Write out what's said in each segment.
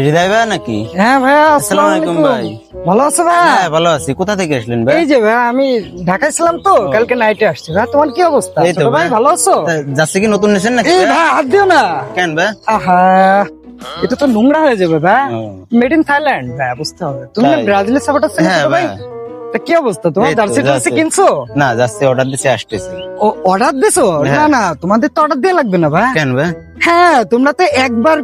হৃদয় ভাই নাকি? হ্যাঁ ভাইয়া, আসসালামু আলাইকুম ভাই। ভালো আছো ভাই? হ্যাঁ ভালো আছি। কোথা থেকে আসলেন ভাই? এই যে ভাই আমি ঢাকায় ছিলাম তো, কালকে নাইটে আসছি। ভাই তোমার কি অবস্থা? এই তো ছোট ভাই ভাই। ভালো আছো? যাচ্ছে কি নতুন নিছেন নাকি? এই ভাই হাত দিও না। কেন ভাই? আহা, এটা তো নোংরা হয়ে যাবে ভাই। ও। মেড ইন থাইল্যান্ড ভাই, বুঝতে হবে। তুমি না তাই? ব্রাজিলের সাপোর্টার ছিল হ্যাঁ ছোট ভাই? ভাই। তা কি অবস্থা তোমার? এই তো জার্সি টার্সি যাচ্ছে। কিনছো? না যাচ্ছে, অর্ডার দিতে আসতেছি। ও অর্ডার দিছো? হ্যাঁ। না না, তোমাদের তো অর্ডার দিয়ে লাগবে না ভাই। কেন ভাই? হ্যাঁ, তোমরা তো একবার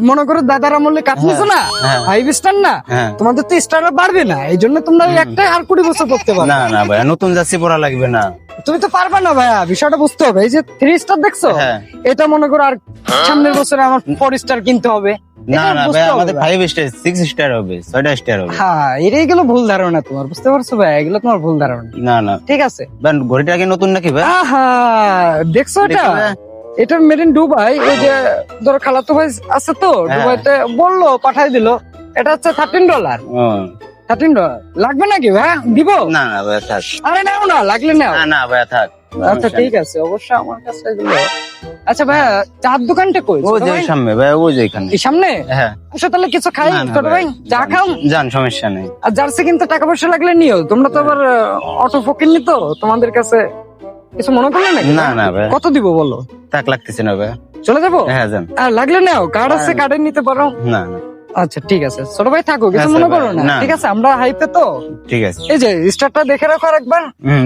মনে করো দাদার আমলে কাট নিছো না, হ্যাঁ। 5 স্টার না, হ্যাঁ। তোমাদের তো স্টার বাড়বে না। এই জন্য তোমরা ওই একটা আর 20 বছর করতে পারো। না না ভাই, নতুন যাচ্ছি পড়া লাগবে না। তুমি তো পারবে না ভাইয়া, বিষয়টা বুঝতে হবে। এই যে 3 স্টার দেখছো, হ্যাঁ। এটা মনে করো আর সামনের বছরে আমার 4 স্টার কিনতে হবে। না এটা না ভাই, বুঝতে হবে আমাদের ভাই। 5 স্টার 6 স্টার হবে, 6টা স্টার হবে। হ্যাঁ, এটাই গেল ভুল ধারণা তোমার, বুঝতে পারছো ভাই? এগুলো তোমার ভুল ধারণা। না না ঠিক আছে। ভাই, ঘড়িটা কি নতুন নাকি ভাই? আহা, দেখছো এটা? দেখি ভাই। এটা মেড ইন দুবাই। ওই যে ধরো খালাতো ভাই আছে তো হ্যাঁ। দুবাইতে, বললো পাঠাই দিল। এটা হচ্ছে $13। ও। $13 লাগবে নাকি ভাই? দিব? না না ভাই থাক। আরে নাও না, লাগলে নাও। না না ভাই থাক। আচ্ছা ঠিক আছে, অবশ্য আমার কাছে এগুলো। আচ্ছা ভাই, চার দোকানটা কই? ওই ছোট যে ভাই? সামনে ভাই, ওই যে এখানে। এই সামনে? হ্যাঁ। আচ্ছা তাহলে কিছু খাই না, না ছোট ভাই, চা খাও। যান, সমস্যা নেই। আর জার্সি কিনতে টাকা পয়সা লাগলে নিও। তোমরা তো আবার অটো ফকির নি তো, তোমাদের কাছে কিছু মনে করলে নাকি? না না ভাই, কত দিব বলো? থাক লাগতেছে না ভাই। চলে যাবো? হ্যাঁ যান। আর লাগলে নাও, কার্ড আছে, কার্ডে নিতে পারো। না না আচ্ছা ঠিক আছে ছোট ভাই, থাকো, কিছু আচ্ছা মনে ভাই, করো না। না, ঠিক না। আছে, আমরা হাইপে তো। ঠিক আছে। এই যে স্টারটা দেখে রাখো আর একবার।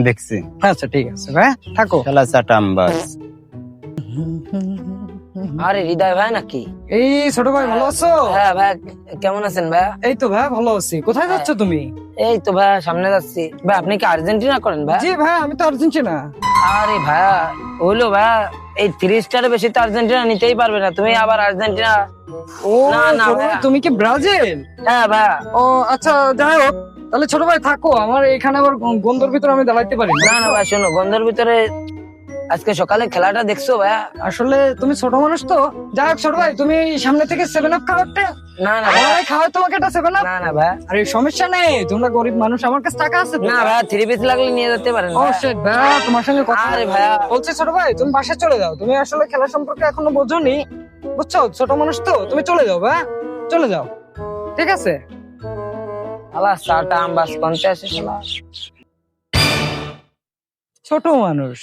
দেখছি। আচ্ছা ঠিক আছে ভাই, থাকো। খেলা চাটাম বাস। আরে হৃদয় ভাই নাকি? এই ছোট ভাই ভালো আছো? হ্যাঁ ভাই, কেমন আছেন ভাই? এই তো ভাই ভালো আছি। কোথায় যাচ্ছ তুমি? এই তো ভাই সামনে যাচ্ছি। ভাই আপনি কি আর্জেন্টিনা করেন ভাই? জি ভাই, আমি তো আর্জেন্টিনা। আরে ভাই হইলো ভাই, এই 3 স্টারের বেশি তো আর্জেন্টিনা নিতেই পারবে না। তুমি আবার আর্জেন্টিনা। ও না, না ছোট ভাই, ভাইয়া। তুমি কি ব্রাজিল? হ্যাঁ ভাই। ও আচ্ছা, যাই হোক, তাহলে ছোট ভাই থাকো। আমার এখানে আবার গন্ধর ভিতরে আমি দাঁড়াইতে পারি না না ভাই, শোনো, গন্ধের ভিতরে আজকে সকালে খেলাটা দেখছো ভাই? আসলে তুমি ছোট মানুষ তো। যাই হোক ছোট ভাই, তুমি সামনে থেকে 7 আপ খাও একটা। না না বড় ভাই, ভাই খাওয়াই তোমাকে একটা 7 আপ। না না ভাই, আরে সমস্যা নেই, তোমরা গরিব মানুষ, আমার কাছে টাকা আছে তো। না ভাই, 3 পিস লাগলে নিয়ে যেতে পারেন ও ভাই। শিট ভাই, তোমার সঙ্গে কথা আরে ভাইয়া। বলছি ছোট ভাই, তুমি বাসায় চলে যাও। তুমি আসলে খেলা সম্পর্কে এখনো বোঝোনি, বুঝছো? ছোট মানুষ তো, তুমি চলে যাও ভাই, চলে যাও। ঠিক আছে? আলা সাটা আম বাস কোনতে আসে শালা। ছোট মানুষ।